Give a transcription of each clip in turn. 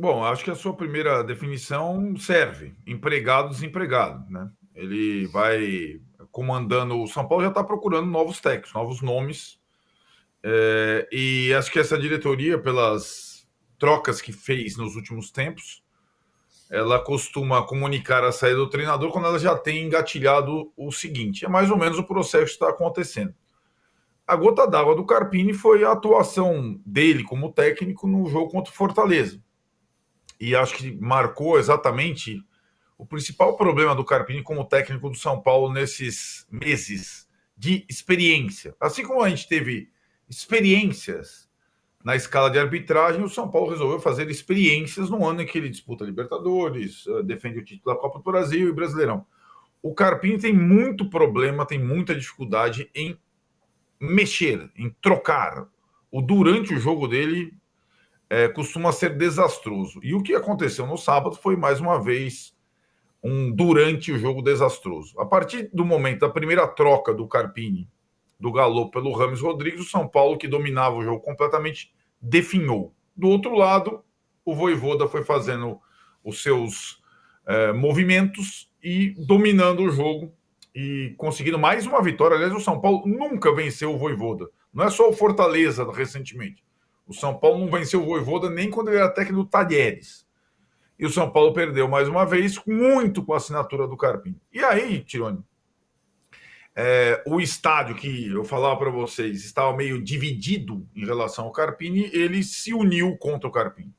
Bom, acho que a sua primeira definição serve. Empregado, desempregado, né? Ele vai comandando. O São Paulo já está procurando novos técnicos, novos nomes. E acho que essa diretoria, pelas trocas que fez nos últimos tempos, ela costuma comunicar a saída do treinador quando ela já tem engatilhado o seguinte. É mais ou menos o processo que está acontecendo. A gota d'água do Carpini foi a atuação dele como técnico no jogo contra o Fortaleza. E acho que marcou exatamente o principal problema do Carpini como técnico do São Paulo nesses meses de experiência. Assim como a gente teve experiências na escala de arbitragem, o São Paulo resolveu fazer experiências no ano em que ele disputa Libertadores, defende o título da Copa do Brasil e Brasileirão. O Carpini tem muito problema, tem muita dificuldade em mexer, em trocar. Durante o jogo dele costuma ser desastroso. E o que aconteceu no sábado foi, mais uma vez, durante o jogo desastroso. A partir do momento da primeira troca do Carpini, do Galo pelo Rames Rodrigues, o São Paulo, que dominava o jogo completamente, definhou. Do outro lado, o Vojvoda foi fazendo os seus movimentos e dominando o jogo e conseguindo mais uma vitória. Aliás, o São Paulo nunca venceu o Vojvoda. Não é só o Fortaleza recentemente. O São Paulo não venceu o Vojvoda nem quando ele era técnico do Talheres. E o São Paulo perdeu mais uma vez, muito com a assinatura do Carpini. E aí, Tironi, o estádio que eu falava para vocês estava meio dividido em relação ao Carpini, ele se uniu contra o Carpini.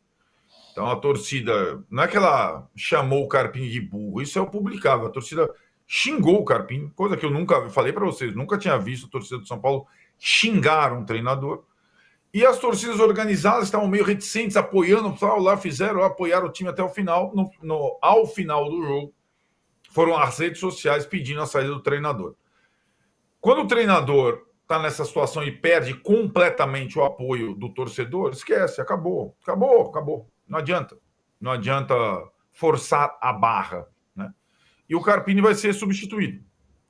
Então a torcida, não é que ela chamou o Carpini de burro, isso é o publicável. A torcida xingou o Carpini, coisa que eu nunca falei para vocês, nunca tinha visto a torcida do São Paulo xingar um treinador. E as torcidas organizadas estavam meio reticentes, apoiando, lá fizeram, apoiaram o time até o final. Ao final do jogo, foram às redes sociais pedindo a saída do treinador. Quando o treinador está nessa situação e perde completamente o apoio do torcedor, esquece, acabou. Não adianta forçar a barra, né? E o Carpini vai ser substituído.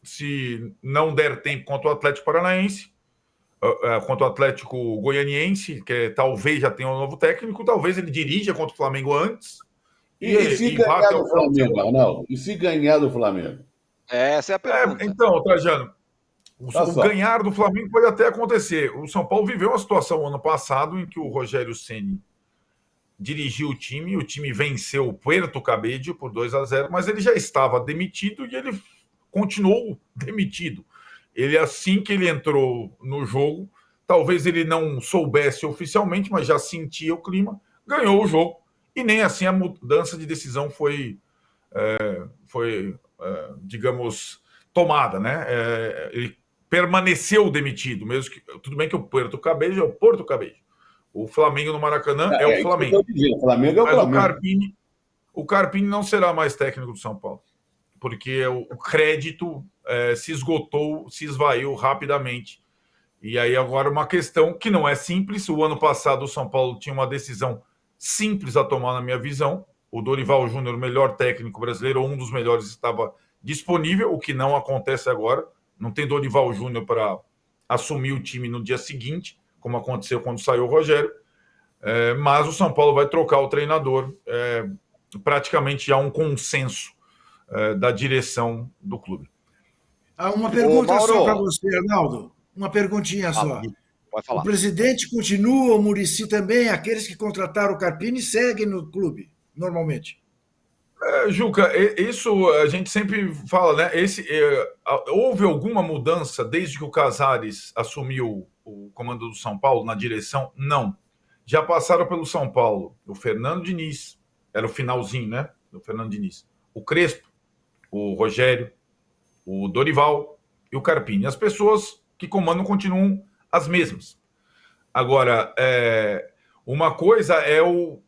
Se não der tempo contra o Atlético Paranaense, contra o Atlético Goianiense, que talvez já tenha um novo técnico, talvez ele dirija contra o Flamengo antes. E se ganhar do Flamengo, Arnaldo? E se ganhar do Flamengo? Essa é a pergunta. Então, Trajano, o ganhar do Flamengo pode até acontecer. O São Paulo viveu uma situação ano passado em que o Rogério Ceni dirigiu o time venceu o Puerto Cabello por 2-0, mas ele já estava demitido e ele continuou demitido. Ele, assim que ele entrou no jogo, talvez ele não soubesse oficialmente, mas já sentia o clima, ganhou o jogo. E nem assim a mudança de decisão foi digamos, tomada, né? Ele permaneceu demitido, mesmo que. Tudo bem que o Puerto Cabello é o Porto Cabello. O Flamengo no Maracanã é o Flamengo. O Flamengo é o Flamengo. O Carpini não será mais técnico do São Paulo, porque o crédito se esgotou, se esvaiu rapidamente. E aí agora uma questão que não é simples. O ano passado o São Paulo tinha uma decisão simples a tomar, na minha visão. O Dorival Júnior, o melhor técnico brasileiro, um dos melhores, estava disponível, o que não acontece agora. Não tem Dorival Júnior para assumir o time no dia seguinte, como aconteceu quando saiu o Rogério. Mas o São Paulo vai trocar o treinador. Praticamente há um consenso da direção do clube. Uma pergunta só para você, Arnaldo. Uma perguntinha só. Pode falar. O presidente continua, o Muricy também, aqueles que contrataram o Carpini seguem no clube, normalmente. Juca, isso a gente sempre fala, né? Houve alguma mudança desde que o Casares assumiu o comando do São Paulo na direção? Não. Já passaram pelo São Paulo o Fernando Diniz, era o finalzinho, né? Do Fernando Diniz. O Crespo, o Rogério, o Dorival e o Carpini. As pessoas que comandam continuam as mesmas. Agora, uma coisa é o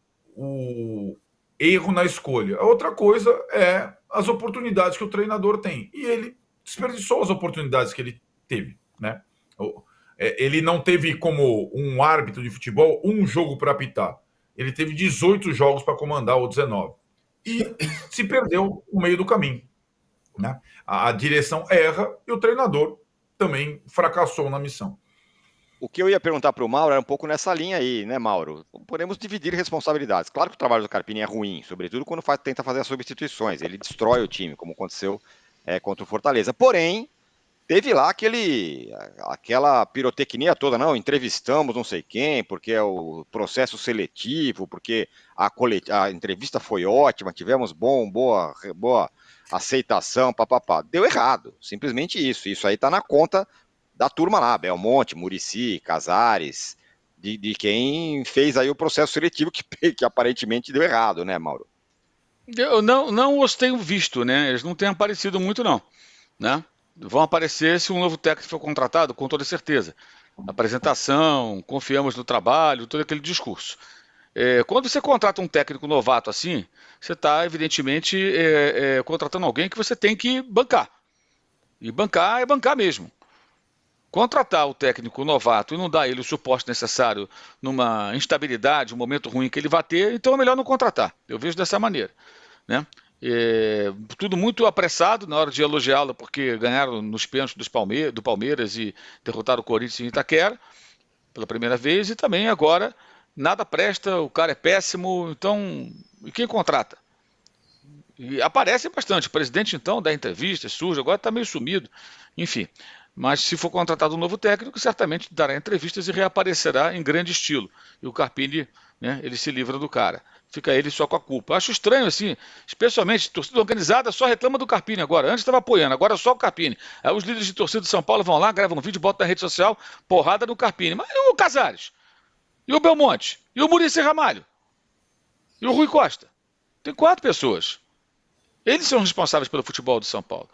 erro na escolha. A outra coisa é as oportunidades que o treinador tem. E ele desperdiçou as oportunidades que ele teve, né? Ele não teve como um árbitro de futebol um jogo para apitar. Ele teve 18 jogos para comandar, ou 19. E se perdeu no meio do caminho, né? A direção erra e o treinador também fracassou na missão. O que eu ia perguntar para o Mauro era um pouco nessa linha aí, né, Mauro? Podemos dividir responsabilidades. Claro que o trabalho do Carpini é ruim, sobretudo quando tenta fazer as substituições. Ele destrói o time, como aconteceu contra o Fortaleza. Porém, teve lá aquela pirotecnia toda, não, entrevistamos não sei quem, porque é o processo seletivo, porque a entrevista foi ótima, tivemos boa aceitação, papapá. Deu errado, simplesmente isso. Isso aí está na conta da turma lá, Belmonte, Muricy, Casares, de quem fez aí o processo seletivo que aparentemente deu errado, né, Mauro? Eu não os tenho visto, né? Eles não têm aparecido muito, não, né? Vão aparecer se um novo técnico for contratado, com toda certeza. Apresentação, confiamos no trabalho, todo aquele discurso. Quando você contrata um técnico novato assim, você está, evidentemente, contratando alguém que você tem que bancar. E bancar é bancar mesmo. Contratar o técnico novato e não dar ele o suporte necessário numa instabilidade, um momento ruim que ele vai ter, então é melhor não contratar. Eu vejo dessa maneira, né? Tudo muito apressado na hora de elogiá-lo, porque ganharam nos pênaltis do Palmeiras e derrotaram o Corinthians em Itaquera pela primeira vez, e também agora nada presta, o cara é péssimo, então e quem contrata? E aparece bastante, o presidente então dá entrevistas, surge, agora está meio sumido, enfim. Mas se for contratado um novo técnico, certamente dará entrevistas e reaparecerá em grande estilo. E o Carpini, né, ele se livra do cara. Fica ele só com a culpa. Acho estranho, assim, especialmente torcida organizada só reclama do Carpini agora. Antes estava apoiando, agora só o Carpini. Aí os líderes de torcida de São Paulo vão lá, gravam um vídeo, botam na rede social, porrada no Carpini. Mas e o Casares? E o Belmonte? E o Muricy Ramalho? E o Rui Costa? Tem 4 pessoas. Eles são responsáveis pelo futebol do São Paulo.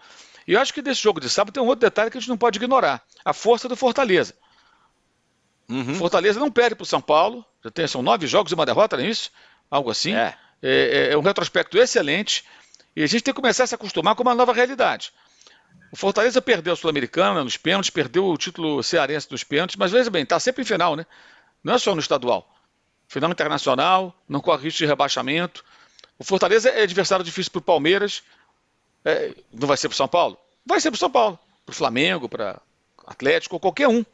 E eu acho que desse jogo de sábado tem um outro detalhe que a gente não pode ignorar. A força do Fortaleza. Fortaleza não perde para o São Paulo. São 9 jogos e uma derrota, não é isso? Algo assim. É um retrospecto excelente. E a gente tem que começar a se acostumar com uma nova realidade. O Fortaleza perdeu a Sul-Americana nos pênaltis, perdeu o título cearense nos pênaltis, mas veja bem, está sempre em final, né? Não é só no estadual. Final internacional, não corre risco de rebaixamento. O Fortaleza é adversário difícil para o Palmeiras. Não vai ser para o São Paulo? Vai ser para o São Paulo. Para o Flamengo, para Atlético, ou qualquer um.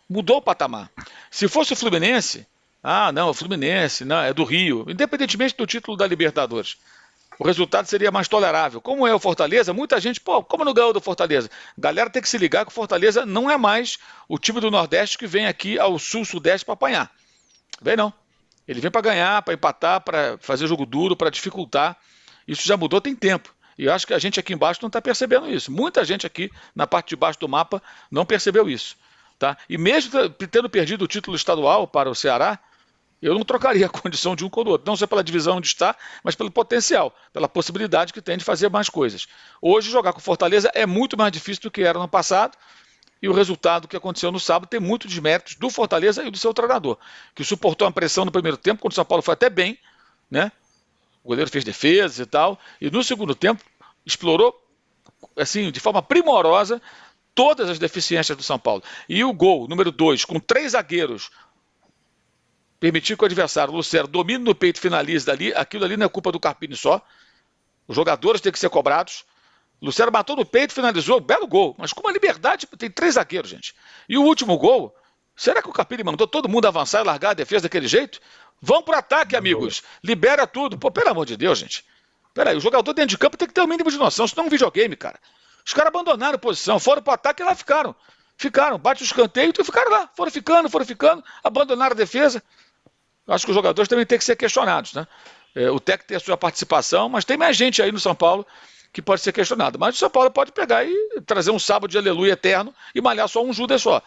Mudou o patamar. Se fosse o Fluminense, o Fluminense não, é do Rio, independentemente do título da Libertadores, o resultado seria mais tolerável. Como é o Fortaleza, muita gente, como não ganhou do Fortaleza? Galera tem que se ligar que o Fortaleza não é mais o time do Nordeste que vem aqui ao Sul-Sudeste para apanhar. Vem não. Ele vem para ganhar, para empatar, para fazer jogo duro, para dificultar. Isso já mudou tem tempo. E eu acho que a gente aqui embaixo não está percebendo isso. Muita gente aqui na parte de baixo do mapa não percebeu isso. Tá? E mesmo tendo perdido o título estadual para o Ceará, eu não trocaria a condição de um com o outro. Não só pela divisão onde está, mas pelo potencial, pela possibilidade que tem de fazer mais coisas. Hoje, jogar com Fortaleza é muito mais difícil do que era no passado. E o resultado que aconteceu no sábado tem muitos desméritos do Fortaleza e do seu treinador, que suportou a pressão no primeiro tempo, quando o São Paulo foi até bem, né? O goleiro fez defesas e tal, e no segundo tempo explorou, assim, de forma primorosa, todas as deficiências do São Paulo. E o gol, número 2, com 3 zagueiros, permitir que o adversário, o Lucero, domine no peito e finalize dali, aquilo ali não é culpa do Carpini só, os jogadores têm que ser cobrados. Lucero matou no peito, finalizou, belo gol, mas com uma liberdade, tem 3 zagueiros, gente. E o último gol, será que o Carpini mandou todo mundo avançar e largar a defesa daquele jeito? Vão pro ataque, amigos, libera tudo. Pô, pelo amor de Deus, gente. Peraí, o jogador dentro de campo tem que ter o mínimo de noção, senão é um videogame, cara. Os caras abandonaram a posição, foram pro ataque e lá ficaram. Bate o escanteio e ficaram lá, foram ficando, abandonaram a defesa. Acho que os jogadores também têm que ser questionados, né? O técnico tem a sua participação, mas tem mais gente aí no São Paulo que pode ser questionado. Mas o São Paulo pode pegar e trazer um sábado de aleluia eterno e malhar só um Judas só.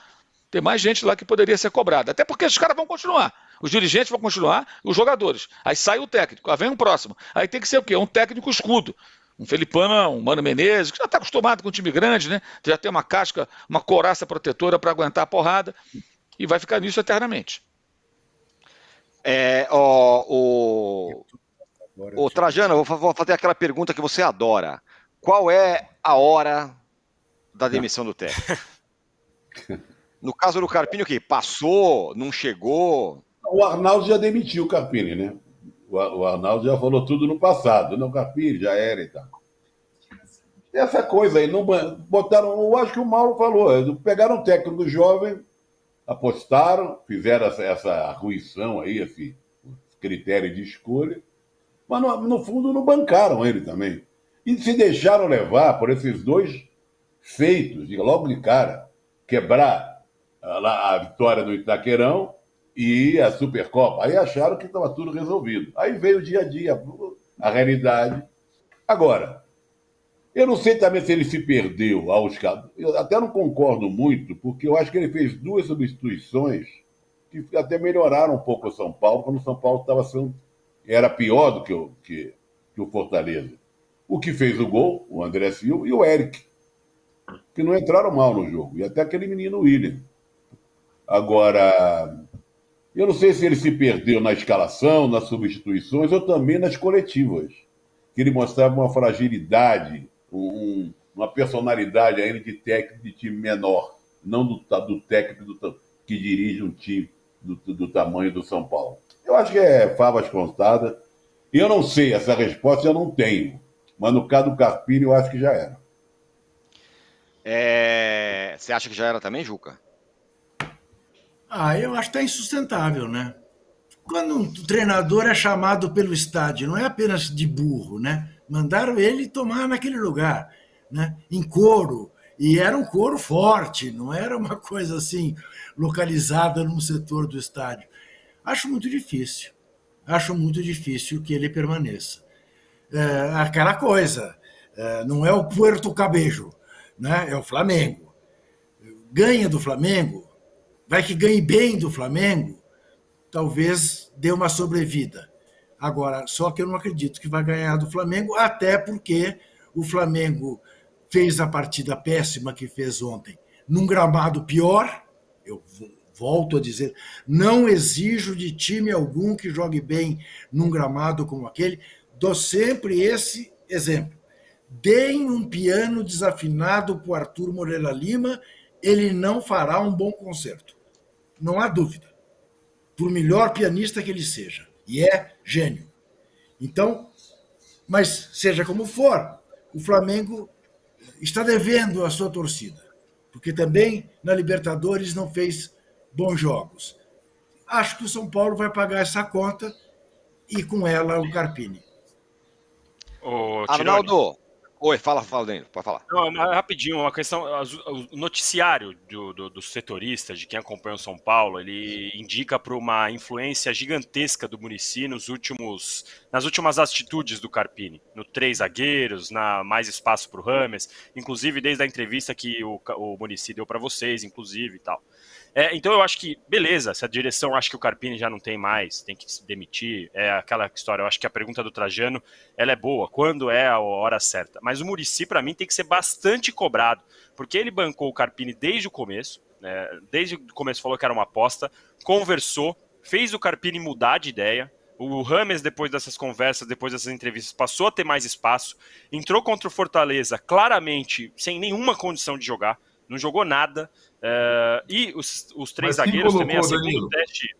Tem mais gente lá que poderia ser cobrada. Até porque esses caras vão continuar. Os dirigentes vão continuar, os jogadores. Aí sai o técnico, aí vem um próximo. Aí tem que ser o quê? Um técnico escudo. Um Felipão, um Mano Menezes, que já está acostumado com um time grande, né? Já tem uma casca, uma couraça protetora para aguentar a porrada. E vai ficar nisso eternamente. Trajano, vou fazer aquela pergunta que você adora. Qual é a hora da demissão do técnico? No caso do Carpini, o quê? Passou? Não chegou? O Arnaldo já demitiu o Carpini, né? O Arnaldo já falou tudo no passado. Não, o Carpini já era e tal. Essa coisa aí, não botaram. Eu acho que o Mauro falou. Pegaram um técnico jovem, apostaram, fizeram essa arruição aí, esse critério de escolha, mas no fundo não bancaram ele também. E se deixaram levar por esses dois feitos, logo de cara, quebrar a vitória do Itaquerão e a Supercopa. Aí acharam que estava tudo resolvido. Aí veio o dia a dia, a realidade. Agora, eu não sei também se ele se perdeu aos casos. Eu até não concordo muito, porque eu acho que ele fez 2 substituições que até melhoraram um pouco o São Paulo, quando o São Paulo era pior do que o Fortaleza. O que fez o gol, o André Silva e o Eric, que não entraram mal no jogo. E até aquele menino William. Agora, eu não sei se ele se perdeu na escalação, nas substituições ou também nas coletivas. Que ele mostrava uma fragilidade, uma personalidade ainda de técnico de time menor, não do técnico que dirige um time do tamanho do São Paulo. Eu acho que é favas contadas. E eu não sei, essa resposta eu não tenho. Mas no caso do Carpini, eu acho que já era. Você acha que já era também, Juca? Eu acho que está insustentável, né? Quando um treinador é chamado pelo estádio, não é apenas de burro, né? Mandaram ele tomar naquele lugar, né? Em coro. E era um coro forte, não era uma coisa assim, localizada num setor do estádio. Acho muito difícil que ele permaneça. Aquela coisa, não é o Puerto Cabello, né? É o Flamengo. Ganha do Flamengo, vai que ganhe bem do Flamengo, talvez dê uma sobrevida. Agora, só que eu não acredito que vai ganhar do Flamengo, até porque o Flamengo fez a partida péssima que fez ontem num gramado pior. Eu volto a dizer, não exijo de time algum que jogue bem num gramado como aquele. Dou sempre esse exemplo. Deem um piano desafinado para o Arthur Moreira Lima, ele não fará um bom concerto. Não há dúvida. Por melhor pianista que ele seja. E é gênio. Então, mas seja como for, o Flamengo está devendo a sua torcida. Porque também na Libertadores não fez bons jogos. Acho que o São Paulo vai pagar essa conta e com ela o Carpini. Arnaldo, oi, fala dentro, pode falar. Não, rapidinho, uma questão, o noticiário do setorista, de quem acompanha o São Paulo, ele indica para uma influência gigantesca do Muricy nas últimas atitudes do Carpini, no 3 zagueiros, na mais espaço para o Rames, inclusive desde a entrevista que o Muricy deu para vocês, inclusive e tal. Então eu acho que, beleza, se a direção acha que o Carpini já não tem mais, tem que se demitir, é aquela história, eu acho que a pergunta do Trajano, ela é boa, quando é a hora certa, mas o Muricy para mim tem que ser bastante cobrado, porque ele bancou o Carpini desde o começo, né, desde o começo falou que era uma aposta, conversou, fez o Carpini mudar de ideia, o Rames depois dessas conversas, depois dessas entrevistas, passou a ter mais espaço, entrou contra o Fortaleza claramente, sem nenhuma condição de jogar, não jogou nada, e os 3 zagueiros também, a segundo teste...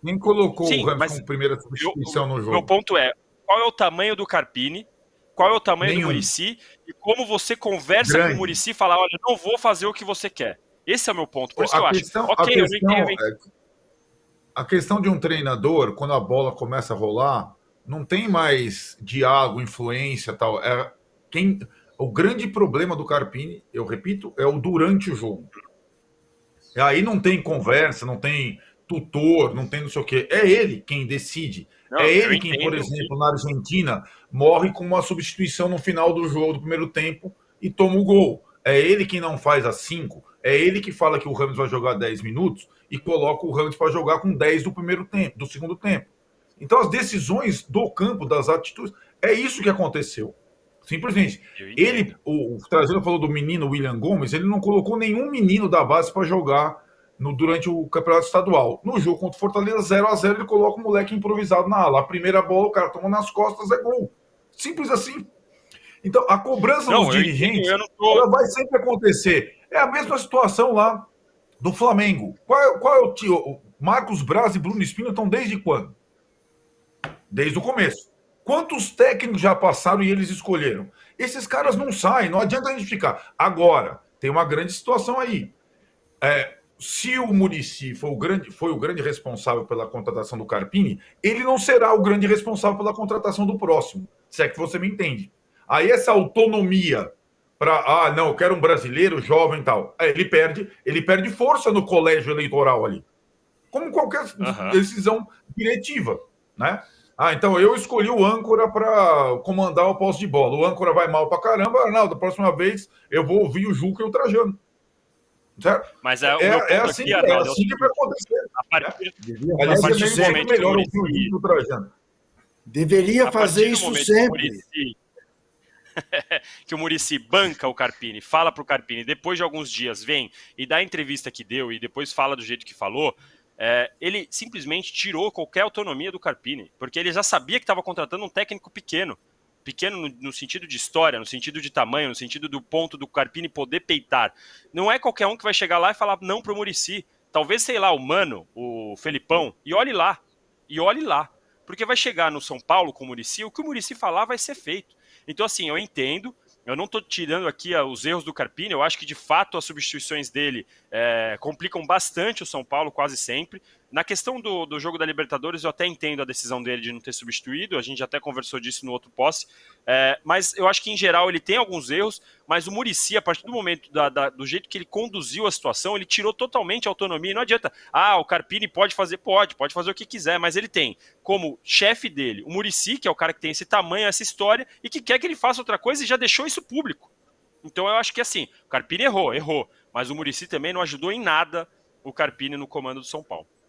Nem colocou o Rames como primeira substituição no jogo. Meu ponto é, qual é o tamanho do Carpini, qual é o tamanho do Muricy, e como você conversa com o Muricy e fala, olha, não vou fazer o que você quer. Esse é o meu ponto, por isso que eu acho. A questão de um treinador, quando a bola começa a rolar, não tem mais diálogo, influência e tal. O grande problema do Carpini, eu repito, é o durante o jogo. Aí não tem conversa, não tem tutor, não tem não sei o quê. É ele quem decide. Não, é ele quem, por exemplo, na Argentina, morre com uma substituição no final do jogo, do primeiro tempo, e toma o gol. É ele quem não faz as 5. É ele que fala que o Rames vai jogar 10 minutos e coloca o Rames para jogar com 10 do segundo tempo. Então, as decisões do campo, das atitudes, é isso que aconteceu. Simplesmente. O Trajano falou do menino William Gomes, ele não colocou nenhum menino da base para jogar durante o campeonato estadual. No jogo contra o Fortaleza, 0-0, ele coloca o moleque improvisado na ala. A primeira bola, o cara toma nas costas, é gol. Simples assim. Então, a cobrança dos dirigentes ela vai sempre acontecer. É a mesma situação lá do Flamengo. Qual é o tio? Marcos Braz e Bruno Espino estão desde quando? Desde o começo. Quantos técnicos já passaram e eles escolheram? Esses caras não saem, não adianta a gente ficar. Agora, tem uma grande situação aí. se o Muricy foi o grande responsável pela contratação do Carpini, ele não será o grande responsável pela contratação do próximo, se é que você me entende. Aí essa autonomia para, não, eu quero um brasileiro jovem e tal, ele perde força no colégio eleitoral ali, como qualquer decisão diretiva, né? Então eu escolhi o âncora para comandar o posse de bola. O âncora vai mal pra caramba, Arnaldo, da próxima vez eu vou ouvir o Juca e o Trajano. Certo? Mas assim que vai acontecer. Aliás, é sempre melhor ouvir o Juca e o Trajano. Deveria fazer isso sempre. Que o Muricy banca o Carpini, fala pro Carpini, depois de alguns dias vem e dá a entrevista que deu e depois fala do jeito que falou, ele simplesmente tirou qualquer autonomia do Carpini, porque ele já sabia que estava contratando um técnico pequeno no sentido de história, no sentido de tamanho, no sentido do ponto do Carpini poder peitar. Não é qualquer um que vai chegar lá e falar não pro Muricy. Talvez, sei lá, o Mano, o Felipão, e olhe lá, porque vai chegar no São Paulo com o Muricy, o que o Muricy falar vai ser feito. Então, assim, eu entendo, eu não estou tirando aqui os erros do Carpini, eu acho que, de fato, as substituições dele complicam bastante o São Paulo, quase sempre. Na questão do jogo da Libertadores, eu até entendo a decisão dele de não ter substituído, a gente até conversou disso no outro posse, mas eu acho que, em geral, ele tem alguns erros, mas o Muricy, a partir do momento do jeito que ele conduziu a situação, ele tirou totalmente a autonomia, e não adianta, o Carpini pode fazer o que quiser, mas ele tem como chefe dele o Muricy, que é o cara que tem esse tamanho, essa história, e que quer que ele faça outra coisa e já deixou isso público. Então eu acho que, assim, o Carpini errou, mas o Muricy também não ajudou em nada o Carpini no comando do São Paulo.